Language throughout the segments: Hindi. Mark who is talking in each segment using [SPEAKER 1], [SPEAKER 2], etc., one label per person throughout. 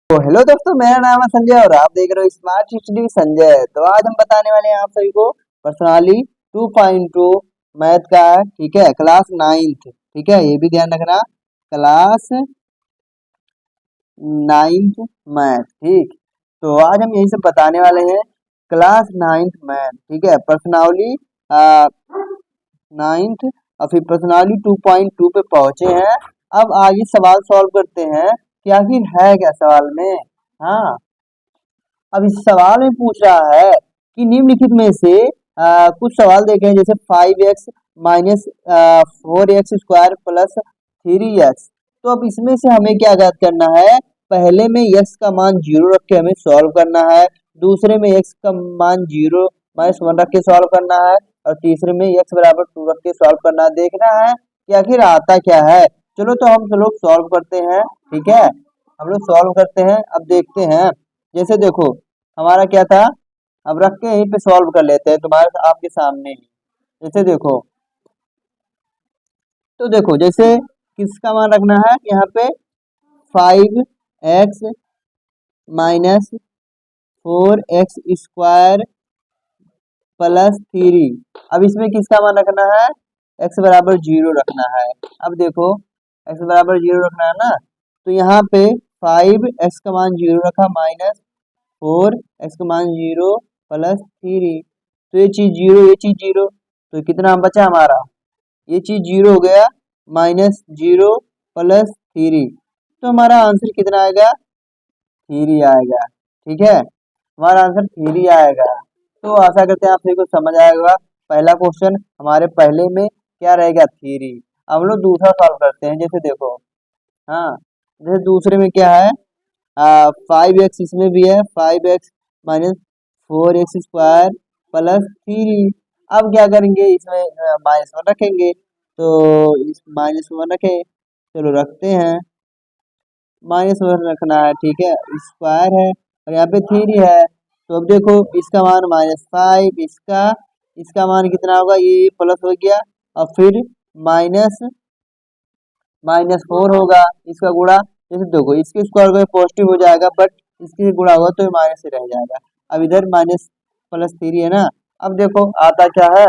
[SPEAKER 1] तो हेलो दोस्तों, मेरा नाम है संजय और आप देख रहे हो स्मार्ट स्टडी संजय। तो आज हम बताने वाले हैं आप सभी को पर्सनाली 2.2 मैथ का, ठीक है, क्लास नाइन्थ। ठीक है, ये भी ध्यान रखना, क्लास नाइन्थ मैथ। ठीक, तो आज हम यही सब बताने वाले हैं, क्लास नाइन्थ मैथ। ठीक है, पर्सनाली नाइन्थ और फिर पर्सनाली 2.2 पे पहुंचे हैं। अब आगे सवाल सॉल्व करते हैं कि आखिर है क्या सवाल में। हाँ, अब इस सवाल में पूछ रहा है कि निम्नलिखित में से कुछ सवाल देखें, जैसे 5x minus 4x square plus 3x। तो अब इसमें से हमें क्या ज्ञात करना है, पहले में x का मान 0 रख के हमें सॉल्व करना है, दूसरे में x का मान 0 माइनस 1 रख के सॉल्व करना है, और तीसरे में x बराबर 2 रख के सॉल्व करना है। देखना है कि आखिर आता क्या है। चलो तो हम लोग सॉल्व करते हैं। ठीक है, हम लोग सॉल्व करते हैं। अब देखते हैं, जैसे देखो हमारा क्या था, अब रख के यहीं पे सॉल्व कर लेते हैं तुम्हारे आपके सामने ही। जैसे देखो, तो देखो जैसे किसका मान रखना है यहाँ पे, 5x minus 4x square plus 3। अब इसमें किसका मान रखना है, x बराबर 0 रखना है। अब देखो x बराबर 0 रखना है ना, तो यहाँ पे 5x का मान 0 रखा माइनस 4x का मान 0 प्लस 3। तो ये चीज 0, ये चीज 0, तो कितना बचा हमारा, ये चीज 0 हो गया, माइनस 0 प्लस 3। तो हमारा आंसर कितना आएगा, 3 आएगा। ठीक है, हमारा आंसर 3 आएगा। तो आशा करते हैं आप सभी को समझ आएगा। पहला क्वेश्चन हमारे पहले में क्या रहेगा, 3। अब हम लोग दूसरा सॉल्व करते हैं। जैसे देखो, हाँ, जैसे दूसरे में क्या है, 5x इसमें भी है, 5x minus 4x square plus 3। अब क्या करेंगे, इसमें -1 रखेंगे, तो इस -1 रखें, चलो रखते हैं, -1 रखना है। ठीक है, स्क्वायर है और यहाँ पे 3 है, तो अब देखो इसका मान -5, इसका इसका मान कितना होगा, ये प्लस हो गया, और फिर माइनस -4 होगा, इसका गुणा। जैसे देखो इसके स्क्वायर का पॉजिटिव हो जाएगा, बट इसके गुणा होगा तो ये माइनस से रह जाएगा। अब इधर माइनस प्लस 3 है ना, अब देखो आता क्या है,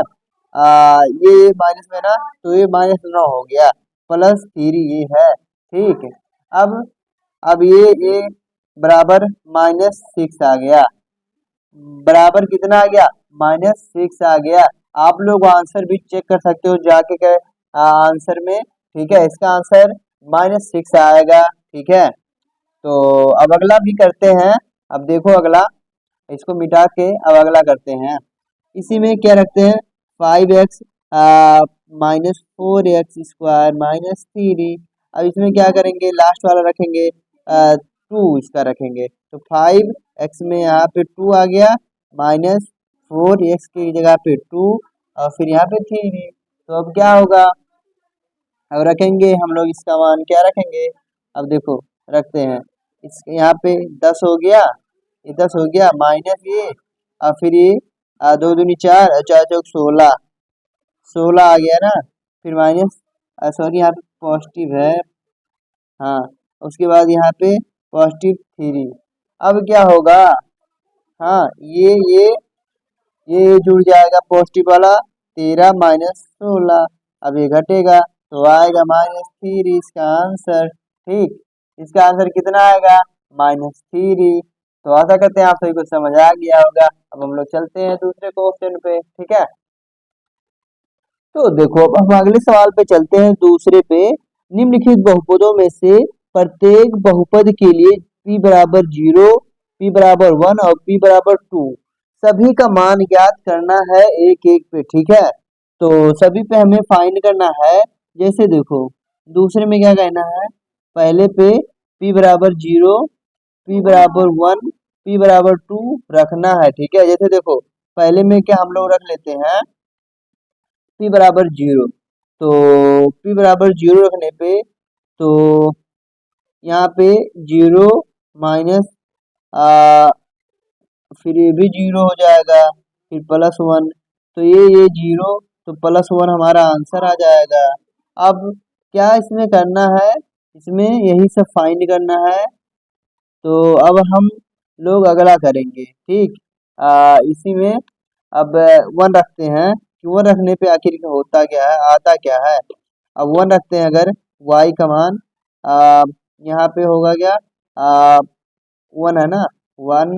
[SPEAKER 1] ये माइनस में ना, तो ये -9 हो गया, प्लस 3 ये है। ठीक है, अब ये बराबर -6 आ गया, बराबर कितना आ गया, -6 आ गया। आप लोग आंसर भी चेक कर सकते हो जाके के आंसर में। ठीक है, इसका आंसर -6 आएगा। ठीक है, तो अब अगला भी करते हैं। अब देखो अगला, इसको मिटा के अब अगला करते हैं। इसी में क्या रखते हैं, 5x minus 4x square minus 3। अब इसमें क्या करेंगे, लास्ट वाला रखेंगे, 2 इसका रखेंगे, तो 5x में यहाँ पे 2 आ गया, माइनस 4x की जगह पे 2, और फिर यहाँ पे 3। तो अब क्या होगा, अब रखेंगे हम लोग इसका मान क्या रखेंगे, अब देखो रखते हैं, इस यहाँ पे 10 हो गया, ये 10 हो गया, माइनस ये, और फिर ये 2 दूनी 4 और 4 चौक 16, 16 आ गया ना, फिर माइनस, सॉरी यहाँ पे पॉजिटिव है, हाँ, उसके बाद यहाँ पे पॉजिटिव 3। अब क्या होगा, हाँ, ये जुड़ जाएगा पॉजिटिव वाला, 13 माइनस 16। अब ये घटेगा तो आएगा -3 इसका आंसर। ठीक, इसका आंसर कितना आएगा, -3। तो आशा करते हैं आप सभी को समझ आ गया होगा। अब हम लोग चलते हैं दूसरे क्वेश्चन पे। ठीक है, तो देखो अब हम अगले सवाल पे चलते हैं, दूसरे पे। निम्नलिखित बहुपदों में से प्रत्येक बहुपद के लिए p बराबर 0, p बराबर 1 और p बराबर 2 सभी का मान ज्ञात करना है एक एक पे। ठीक है, तो सभी पे हमें फाइंड करना है। जैसे देखो दूसरे में क्या कहना है, पहले पे p बराबर 0, p बराबर 1, p बराबर 2 रखना है। ठीक है, जैसे देखो पहले में क्या हम लोग रख लेते हैं, p बराबर 0, तो p बराबर 0 रखने पे, तो यहाँ पे 0 माइनस, फिर ये भी 0 हो जाएगा, फिर +1, तो ये 0, तो +1 हमारा आंसर आ जाएगा। अब क्या इसमें करना है, इसमें यही सब फाइंड करना है। तो अब हम लोग अगला करेंगे, ठीक। इसी में अब 1 रखते हैं कि 1 रखने पे आखिर होता क्या है, आता क्या है। अब 1 रखते हैं अगर, y का मान यहाँ पे होगा क्या, 1 है ना, 1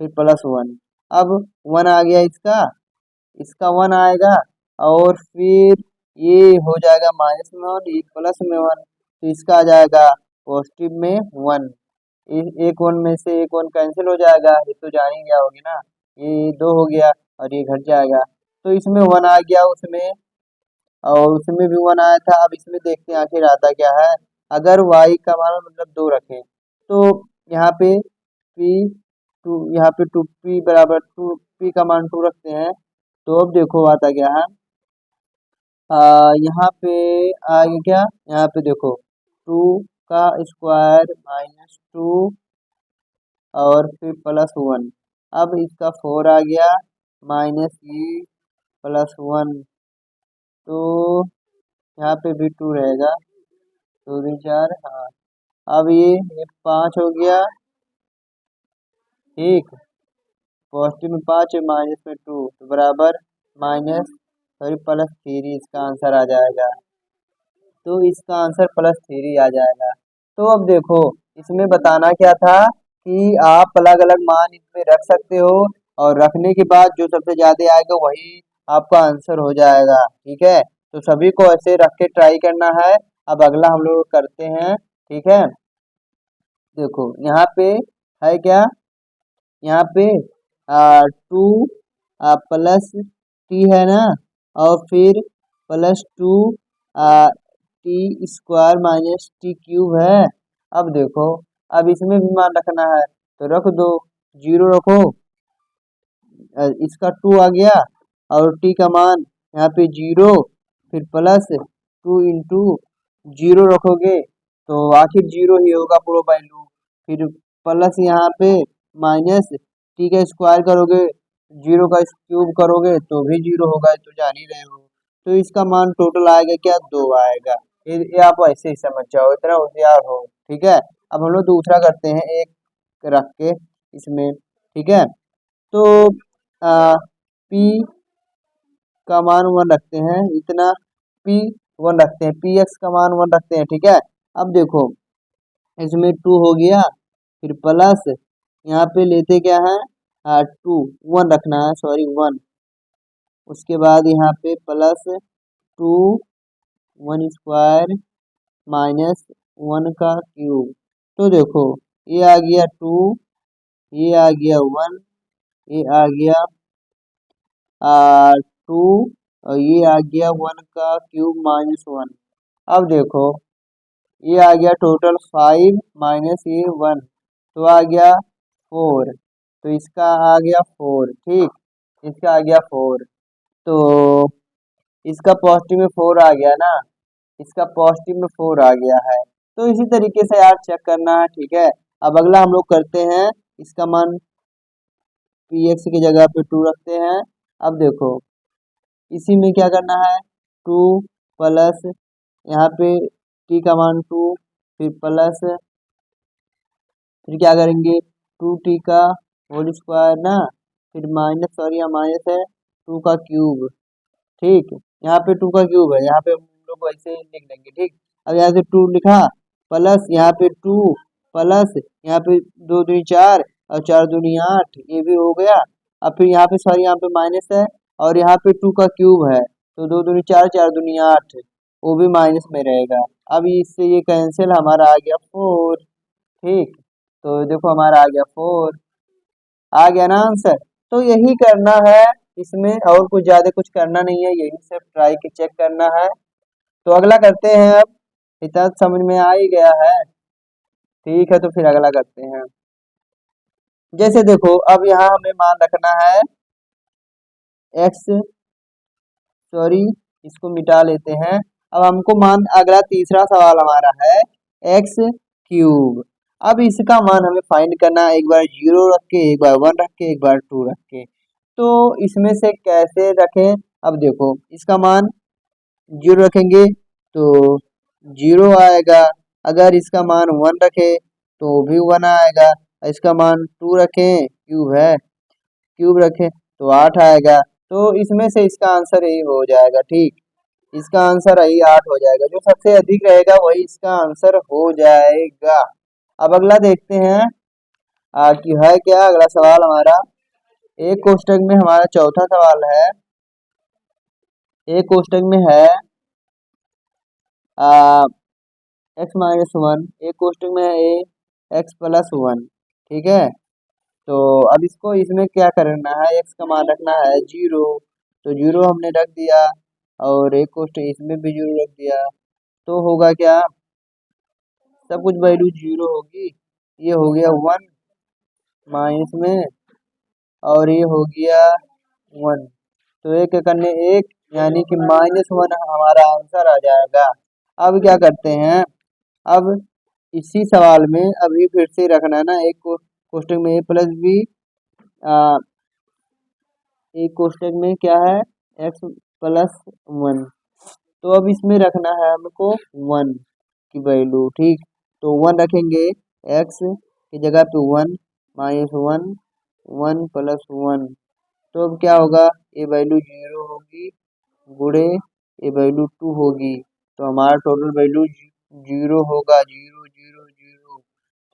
[SPEAKER 1] फिर +1। अब 1 आ गया इसका 1 आएगा, और फिर ये हो जाएगा माइनस में 1, ये प्लस में 1, तो इसका आ जाएगा पॉजिटिव में 1। एक 1 में से एक 1 कैंसिल हो जाएगा, ये तो जान ही गया होगी ना, ये 2 हो गया और ये घट जाएगा। तो इसमें 1 आ गया उसमें, और उसमें भी 1 आया था। अब इसमें देखते हैं आखिर आता क्या है। अगर y का मान मतलब 2 रखें, तो यहाँ पे p 2, यहाँ पे 2p बराबर 2p का मान 2 रखते हैं, तो अब देखो आता क्या है। यहाँ पे आगे क्या, यहाँ पे देखो 2 का स्क्वायर -2 और फिर +1। अब इसका 4 आ गया, माइनस ये +1, तो यहाँ पे भी 2 रहेगा, 2 2 4, हाँ। अब ये 5 हो गया, ठीक। पॉजिटिव में 5 है, माइनस में 2, तो बराबर +3 इसका आंसर आ जाएगा। तो इसका आंसर +3 आ जाएगा। तो अब देखो, इसमें बताना क्या था कि आप अलग अलग मान इसमें रख सकते हो, और रखने के बाद जो सबसे ज़्यादा आएगा वही आपका आंसर हो जाएगा, ठीक है। तो सभी को ऐसे रख के ट्राई करना है। अब अगला हम लोग करते हैं, ठीक है। देखो यहाँ पे है क्या, यहाँ पे 2 प्लस टी है ना, और फिर +2 T square minus T cube है। अब देखो, अब इसमें भी मान रखना है, तो रख दो, 0 रखो, इसका 2 आ गया, और टी का मान यहाँ पे 0, फिर +2 इंटू 0 रखोगे, तो आखिर 0 ही होगा पूरा वैल्यू। फिर प्लस यहाँ पे माइनस टी का स्क्वायर करोगे, 0 का क्यूब करोगे तो भी 0 होगा, तो जान ही रहे हो। तो इसका मान टोटल आएगा क्या, 2 आएगा। ये आप ऐसे ही समझ जाओ, इतना होशियार हो, ठीक है। अब हम लोग दूसरा करते हैं, एक रख के इसमें, ठीक है। तो पी का मान 1 रखते हैं, इतना पी 1 रखते हैं, पी एक्स का मान 1 रखते हैं, ठीक है। अब देखो इसमें 2 हो गया, फिर प्लस यहाँ पे लेते क्या है, 2 1 रखना है, सॉरी 1। उसके बाद यहाँ पे +2 1 स्क्वायर माइनस 1 का क्यूब। तो देखो ये आ गया 2, ये आ गया 1, ये आ गया 2, और ये आ गया 1 का क्यूब -1। अब देखो ये आ गया टोटल 5 माइनस ये 1, तो आ गया 4, तो इसका आ गया 4, ठीक। इसका आ गया 4, तो इसका पॉजिटिव में 4 आ गया ना, इसका पॉजिटिव में 4 आ गया है। तो इसी तरीके से यार चेक करना है, ठीक है। अब अगला हम लोग करते हैं, इसका मान पी एक्स की जगह पे 2 रखते हैं। अब देखो इसी में क्या करना है, 2 प्लस यहाँ पे टी का मान 2, फिर प्लस, फिर क्या करेंगे 2t का होल स्क्वायर ना, फिर माइनस, सॉरी यहाँ माइनस है, 2 का क्यूब, ठीक। यहाँ पे 2 का क्यूब है, यहाँ पे हम लोग ऐसे ही लिख लेंगे, ठीक। अब यहाँ से 2 लिखा, प्लस यहाँ पे 2, प्लस यहाँ पे 2 दूनी 4 और 4 दूनी 8, ये भी हो गया। अब फिर यहाँ पे सॉरी यहाँ पे माइनस है, और यहाँ पे 2 का क्यूब है, तो 2 दूनी 4 4 दूनी 8, वो भी माइनस में रहेगा। अब इससे ये कैंसिल, हमारा आ गया 4, ठीक। तो देखो हमारा आ गया 4, आ गया ना आंसर। तो यही करना है इसमें, और कुछ ज्यादा कुछ करना नहीं है, यही सब ट्राई के चेक करना है। तो अगला करते हैं, अब इतना समझ में आ ही गया है, ठीक है। तो फिर अगला करते हैं, जैसे देखो अब यहाँ हमें मान रखना है x, सॉरी इसको मिटा लेते हैं। अब हमको मान, अगला तीसरा सवाल हमारा है एक्स क्यूब। अब इसका मान हमें फाइंड करना है, एक बार 0 रख के, एक बार 1 रख के, एक बार 2 रख के। तो इसमें से कैसे रखें, अब देखो इसका मान 0 रखेंगे तो 0 आएगा, अगर इसका मान 1 रखे तो भी 1 आएगा, इसका मान 2 रखें, क्यूब है, क्यूब रखें तो 8 आएगा। तो इसमें से इसका आंसर यही हो जाएगा। ठीक, इसका आंसर यही 8 हो जाएगा। जो सबसे अधिक रहेगा वही इसका आंसर हो जाएगा। अब अगला देखते हैं कि है क्या अगला सवाल हमारा। एक कोष्टक में हमारा चौथा सवाल है। एक कोष्टक में है x-1, एक कोष्टक में है x+1। ठीक है, तो अब इसको इसमें क्या करना है, x का मान रखना है 0, तो 0 हमने रख दिया और एक कोष्टक इसमें भी 0 रख दिया। तो होगा क्या, सब कुछ वैल्यू 0 होगी। ये हो गया 1 माइनस में, और ये हो गया 1, तो एक करने एक, यानी कि -1 हमारा आंसर आ जाएगा। अब क्या करते हैं, अब इसी सवाल में अभी फिर से रखना है ना, एक कोष्टक में a+b, एक कोष्टक में क्या है x+1, तो अब इसमें रखना है हमको 1 की वैल्यू। ठीक, तो 1 रखेंगे, x की जगह पे 1 -1, 1+1, तो अब क्या होगा, ये वैल्यू 0 होगी, गुणे ये वैल्यू 2 होगी, तो हमारा टोटल वैल्यू 0 होगा, 0 0 0।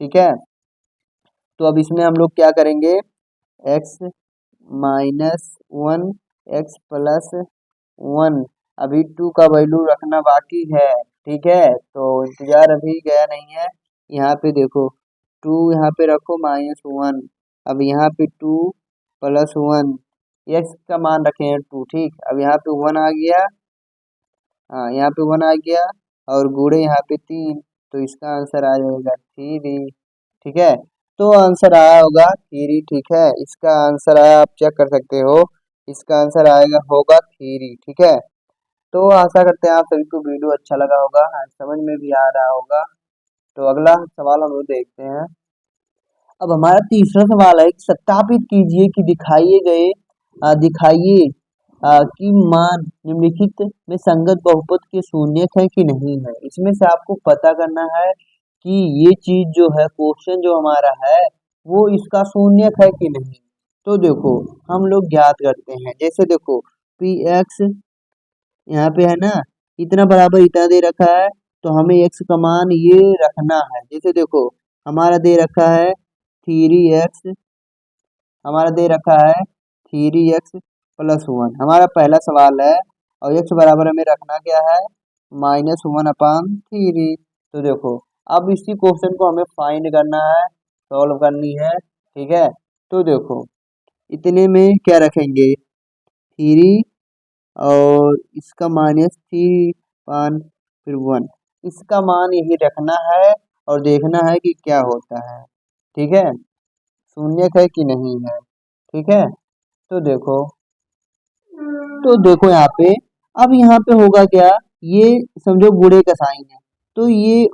[SPEAKER 1] ठीक है, तो अब इसमें हम लोग क्या करेंगे, x-1 x+1, अभी 2 का वैल्यू रखना बाकी है। ठीक है, तो इंतजार अभी गया नहीं है। यहाँ पे देखो 2 यहाँ पे रखो -1, अब यहाँ पे 2+1, x का मान रखे हैं 2। ठीक, अब यहाँ पे 1 आ गया, हाँ यहाँ पे 1 आ गया, और गुणे यहाँ पे 3, तो इसका आंसर आ जाएगा 3। ठीक है, तो आंसर आया होगा 3। ठीक है, इसका आंसर आया, आप चेक कर सकते हो, इसका आंसर आएगा होगा 3। ठीक है, तो आशा करते हैं आप सभी को वीडियो अच्छा लगा होगा, समझ में भी आ रहा होगा। तो अगला सवाल हम लोग देखते हैं। अब हमारा तीसरा सवाल है कि सत्यापित कीजिए कि दिखाइए कि मान निम्नलिखित में संगत बहुपद के शून्यक है कि नहीं है। इसमें से आपको पता करना है कि ये चीज जो है, क्वेश्चन जो हमारा है वो इसका शून्यक है कि नहीं। तो देखो हम लोग ज्ञात करते हैं, जैसे देखो पी एक्स यहाँ पे है ना, इतना बराबर इतना दे रखा है, तो हमें x का मान ये रखना है। जैसे देखो हमारा दे रखा है 3x, हमारा दे रखा है 3x+1, हमारा पहला सवाल है, और x बराबर हमें रखना क्या है, -1/3। तो देखो अब इसी क्वेश्चन को हमें फाइंड करना है, सॉल्व करनी है। ठीक है, तो देखो इतने में क्या रखेंगे, 3 और इसका -3 पान फिर 1, इसका मान यही रखना है और देखना है कि क्या होता है। ठीक है, शून्यक है कि नहीं है। ठीक है, तो देखो यहाँ पे, अब यहाँ पे होगा क्या, ये समझो गुणे का साइन है, तो ये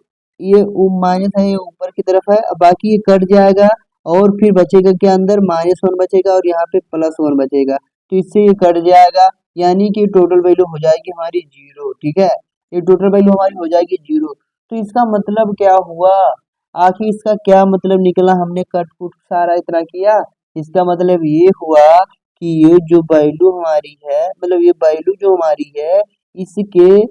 [SPEAKER 1] माइनस है, ये ऊपर की तरफ है, अब बाकी ये कट जाएगा, और फिर बचेगा क्या, अंदर -1 बचेगा और यहाँ पे +1 बचेगा, तो इससे ये कट जाएगा, यानी कि टोटल वैल्यू हो जाएगी हमारी 0। ठीक है, ये टोटल वैल्यू हमारी हो जाएगी 0। तो इसका मतलब क्या हुआ, आखिर इसका क्या मतलब निकला, हमने कट कुट सारा इतना किया, इसका मतलब ये हुआ कि ये जो वैल्यू हमारी है, मतलब ये वैल्यू जो हमारी है इसके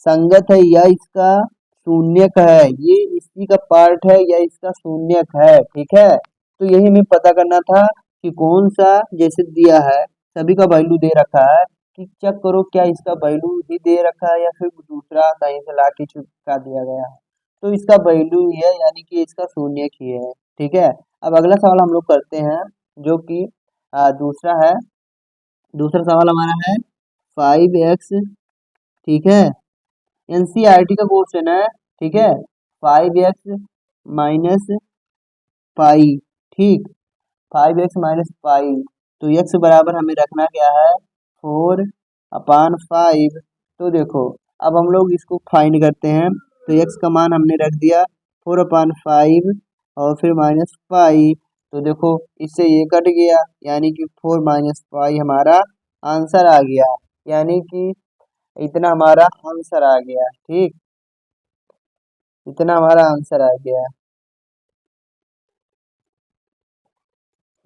[SPEAKER 1] संगत है या इसका शून्यक है, ये इसी का पार्ट है या इसका शून्यक है। ठीक है, तो यही हमें पता करना था कि कौन सा, जैसे दिया है सभी का वैल्यू दे रखा है, कि चेक करो क्या इसका वैल्यू ही दे रखा है या फिर दूसरा कहीं से ला के चिपका दिया गया है, तो इसका वैल्यू ही है, यानी कि इसका शून्यक ही है। ठीक है, अब अगला सवाल हम लोग करते हैं, जो कि दूसरा है। दूसरा सवाल हमारा है 5x। ठीक है, एनसीईआरटी का क्वेश्चन है। ठीक है, 5x माइनस पाई। ठीक, 5x-पाई, तो x बराबर हमें रखना क्या है, 4/5। तो देखो अब हम लोग इसको फाइंड करते हैं, तो x का मान हमने रख दिया 4/5 और फिर -पाई, तो देखो इससे ये कट गया, यानी कि 4 - पाई हमारा आंसर आ गया, यानी कि इतना हमारा आंसर आ गया। ठीक, इतना हमारा आंसर आ गया।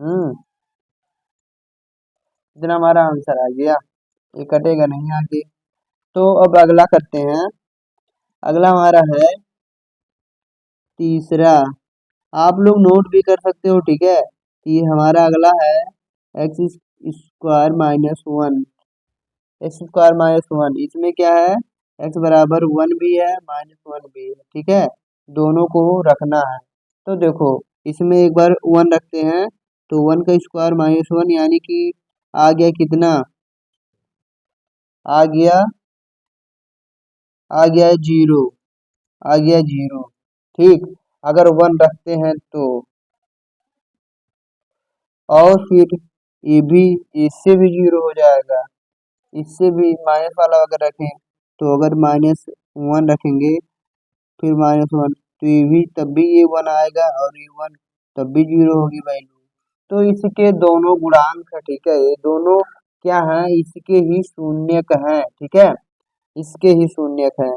[SPEAKER 1] हम्म इतना हमारा आंसर आ गया। ये कटेगा नहीं आगे। तो अब अगला करते हैं। अगला हमारा है तीसरा। आप लोग नोट भी कर सकते हो, ठीक है। ये हमारा अगला है x square minus one. X square minus one, इसमें क्या है, एक्स बराबर वन भी है माइनस वन भी है, ठीक है। दोनों को रखना है। तो देखो, इसमें एक बार वन रखते हैं, तो वन का स्क्वायर माइनस वन, यानी कि आ गया कितना, आ गया, आ गया है जीरो, आ गया जीरो। ठीक, अगर वन रखते हैं तो। और फिर ये भी, इससे भी जीरो हो जाएगा। इससे भी माइनस वाला अगर रखें, तो अगर माइनस वन रखेंगे, फिर माइनस वन, तो ये भी तब भी ये वन आएगा, और ये वन तब भी जीरो होगी वैल्यू। तो इसके दोनों गुणांक है, ठीक है, ये दोनों क्या है, इसके ही शून्यक हैं, ठीक है, इसके ही शून्यक हैं।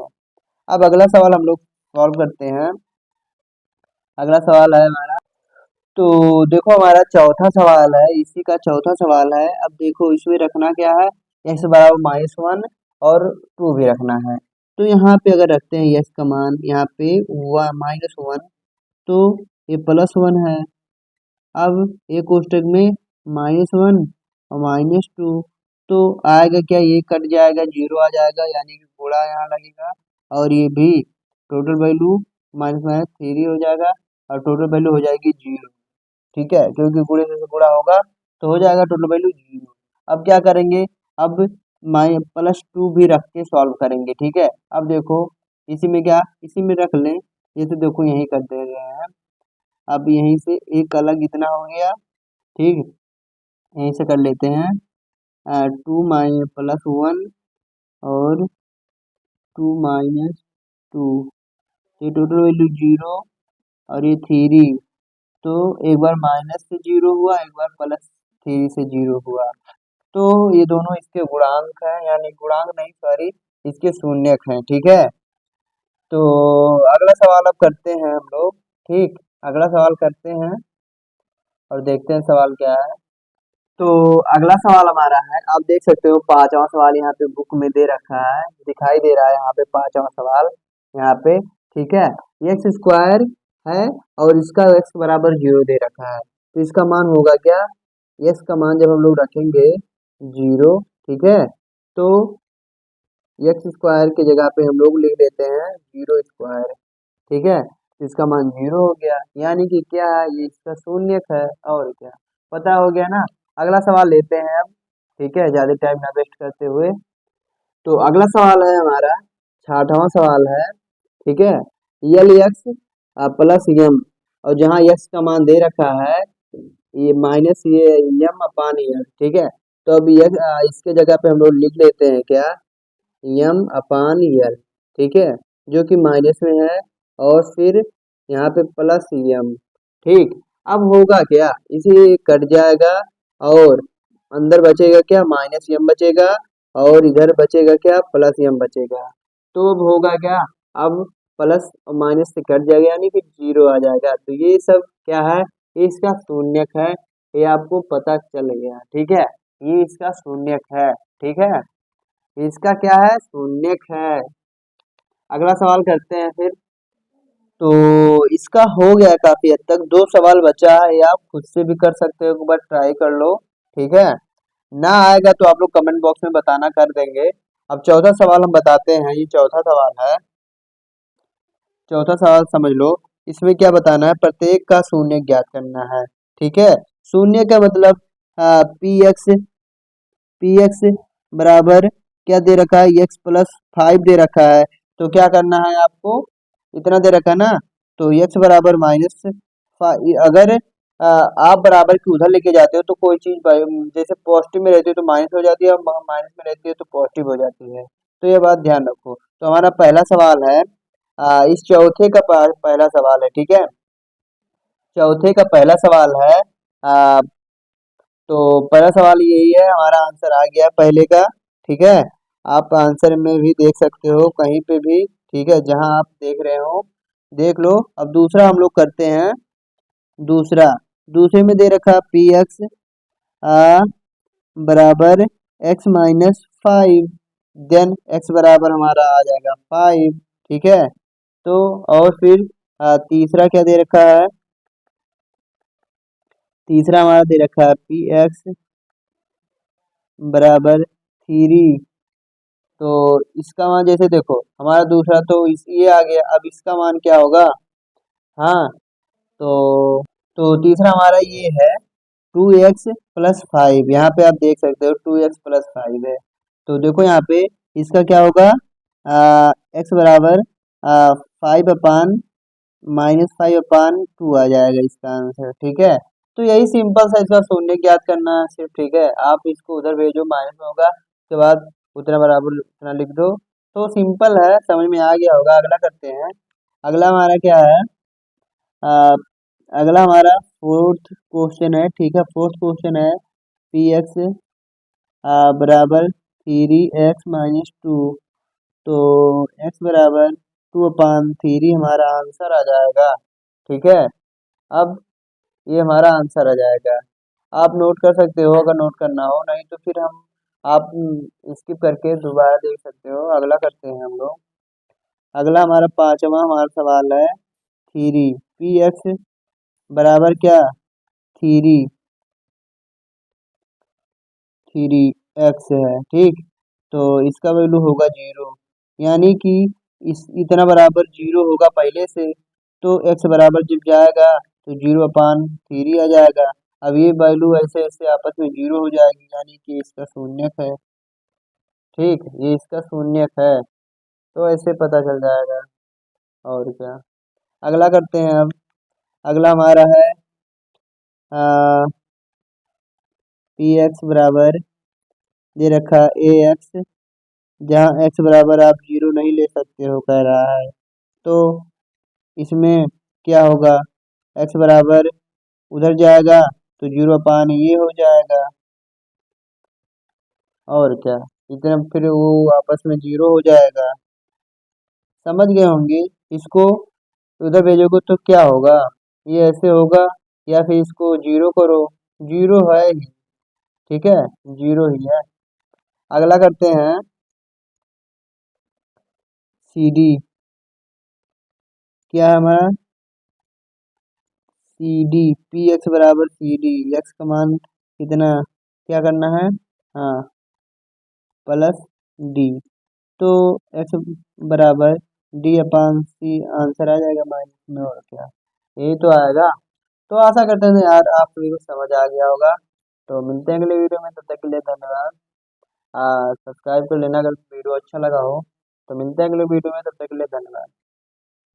[SPEAKER 1] अब अगला सवाल हम लोग सॉल्व करते हैं। अगला सवाल है हमारा, तो देखो हमारा चौथा सवाल है, इसी का चौथा सवाल है। अब देखो इसमें रखना क्या है, एक्स बराबर माइनस वन और टू भी रखना है। तो यहाँ पे अगर रखते हैं एक्स का मान, यहाँ पे माइनस वन, तो ये प्लस वन है। अब एक कोष्टक में माइनस वन और माइनस टू, तो आएगा क्या, ये कट जाएगा, जीरो आ जाएगा, यानी कि गुणा यहाँ लगेगा। और ये भी total value minus minus three हो जाएगा, और टोटल वैल्यू हो जाएगी जीरो, ठीक है, क्योंकि गुणे से गुणा होगा तो हो जाएगा टोटल वैल्यू जीरो। अब क्या करेंगे, अब माइ प्लस टू भी रख के सॉल्व करेंगे, ठीक है। अब देखो, इसी में क्या, इसी में रख लें, जैसे देखो यहीं कर दे रहे हैं। अब यहीं से एक अलग इतना हो गया, ठीक, यहीं से कर लेते हैं टू माइनस प्लस वन और टू माइनस टू, ये टोटल वैल्यू जीरो, और ये थ्री, तो एक बार माइनस से जीरो हुआ, एक बार प्लस थ्री से जीरो हुआ। तो ये दोनों इसके गुणांक हैं, यानी गुणांक नहीं, सॉरी, इसके शून्यक हैं, ठीक है। तो अगला सवाल अब करते हैं हम लोग, ठीक, अगला सवाल करते हैं और देखते हैं सवाल क्या है। तो अगला सवाल हमारा है, आप देख सकते हो पांचवा सवाल यहाँ पे बुक में दे रखा है, दिखाई दे रहा है यहाँ पे पांचवा सवाल, यहाँ पे, ठीक है। एक्स स्क्वायर है और इसका एक्स बराबर जीरो दे रखा है, तो इसका मान होगा क्या, एक्स का मान जब हम लोग रखेंगे जीरो, ठीक है, तो एक्स स्क्वायर की जगह पे हम लोग लिख देते हैं जीरो स्क्वायर, ठीक है, इसका मान जीरो हो गया, यानी कि क्या है, ये इसका शून्यक है, और क्या, पता हो गया ना। अगला सवाल लेते हैं अब, ठीक है, ज्यादा टाइम ना वेस्ट करते हुए। तो अगला सवाल है हमारा, छठवां सवाल है, ठीक है। यल एक्स प्लस यम, और जहाँ यक्स का मान दे रखा है, ये माइनस ये यम अपान यल, ठीक है। तो अब इसके जगह पे हम लोग लिख लेते हैं क्या, यम अपान यल, ठीक है, जो कि माइनस में है, और फिर यहाँ पे प्लस यम, ठीक। अब होगा क्या, इसे कट जाएगा, और अंदर बचेगा क्या, माइनस यम बचेगा, और इधर बचेगा क्या, प्लस यम बचेगा। तो अब होगा क्या, अब प्लस और माइनस से कट जाएगा, यानी कि जीरो आ जाएगा। तो ये सब क्या है, ये इसका शून्यक है, ये आपको पता चल गया, ठीक है, ये इसका शून्यक है, ठीक है, इसका क्या है, शून्यक है। अगला सवाल करते हैं फिर। तो इसका हो गया काफी हद तक, दो सवाल बचा है, ये आप खुद से भी कर सकते हो, एक बार ट्राई कर लो, ठीक है। ना आएगा तो आप लोग कमेंट बॉक्स में बताना, कर देंगे। अब चौथा सवाल हम बताते हैं, ये चौथा सवाल है। चौथा सवाल समझ लो, इसमें क्या बताना है, प्रत्येक का शून्य ज्ञात करना है, ठीक है। शून्य का मतलब पी एक्स बराबर क्या दे रखा है, एक्स प्लस फाइव दे रखा है। तो क्या करना है आपको, इतना दे रखा ना, तो एक्स बराबर माइनस, अगर आप बराबर की उधर लेके जाते हो तो कोई चीज जैसे पॉजिटिव में रहती है तो माइनस हो जाती है, और माइनस में रहती है तो पॉजिटिव हो जाती है। तो ये बात ध्यान रखो। तो हमारा पहला सवाल है, इस चौथे का पहला सवाल है, ठीक है, चौथे का पहला सवाल है। आ, तो पहला सवाल यही है, हमारा आंसर आ गया पहले का, ठीक है। आप आंसर में भी देख सकते हो कहीं पे भी, ठीक है, जहां आप देख रहे हो देख लो। अब दूसरा हम लोग करते हैं, दूसरा दूसरे में दे रखा पी एक्स बराबर एक्स माइनस 5, देन एक्स बराबर हमारा आ जाएगा 5। ठीक है, तो और फिर तीसरा क्या दे रखा है, तीसरा हमारा दे रखा है पी एक्स बराबर 3। तो इसका मान जैसे देखो हमारा दूसरा तो ये आ गया, अब इसका मान क्या होगा। हाँ, तो तीसरा हमारा ये है 2x+5। यहाँ पे आप देख सकते हो 2x+5 है। तो देखो यहाँ पे इसका क्या होगा, एक्स बराबर 5/-2 आ जाएगा इसका आंसर। ठीक है, तो यही सिंपल सा इसका शून्य ज्ञात करना है सिर्फ। ठीक है, आप इसको उधर भेजो, माइनस में होगा, उसके बाद उतना बराबर उतना लिख दो, तो सिंपल है, समझ में आ गया होगा। अगला करते हैं। अगला हमारा क्या है, आ, अगला हमारा फोर्थ क्वेश्चन है। ठीक है, फोर्थ क्वेश्चन है पी एक्स बराबर 3x-2। तो x बराबर 2/3 हमारा आंसर आ जाएगा। ठीक है, अब ये हमारा आंसर आ जाएगा। आप नोट कर सकते हो अगर नोट करना हो, नहीं तो फिर हम आप स्किप करके दोबारा देख सकते हो। अगला करते हैं हम लोग। अगला हमारा पांचवा हमारा सवाल है 3 px बराबर क्या, 3 है। ठीक, तो इसका वैल्यू होगा 0, यानी कि इस इतना बराबर 0 होगा पहले से, तो x बराबर जब जाएगा तो 0/3 आ जाएगा। अब ये वैल्यू ऐसे ऐसे आपस में 0 हो जाएगी, यानी कि इसका शून्यक है। ठीक, ये इसका शून्यक है, तो ऐसे पता चल जाएगा। और क्या, अगला करते हैं अब। अगला हमारा है पी एक्स बराबर दे रखा ए एक्स, जहाँ x बराबर आप 0 नहीं ले सकते हो कह रहा है। तो इसमें क्या होगा, x बराबर उधर जाएगा तो 0/, ये हो जाएगा। और क्या, इतना फिर वो आपस में 0 हो जाएगा। समझ गए होंगे इसको, उधर भेजोगे तो क्या होगा, ये ऐसे होगा, या फिर इसको 0 करो, 0 है ही। ठीक है, 0 ही है। अगला करते हैं सी डी। क्या है हमारा, सी डी, पी एक्स बराबर सी डी, एक्स का मान कितना क्या करना है, हाँ, प्लस डी। तो एक्स बराबर D/C आंसर आ जाएगा माइनस में, और क्या, यही तो आएगा। तो आशा करते हैं यार आप सभी को समझ आ गया होगा। तो मिलते हैं अगले वीडियो में, तब तक के लिए धन्यवाद। सब्सक्राइब कर लेना अगर वीडियो अच्छा लगा हो। तो मिलते हैं अगले वीडियो में, तब तक के लिए धन्यवाद।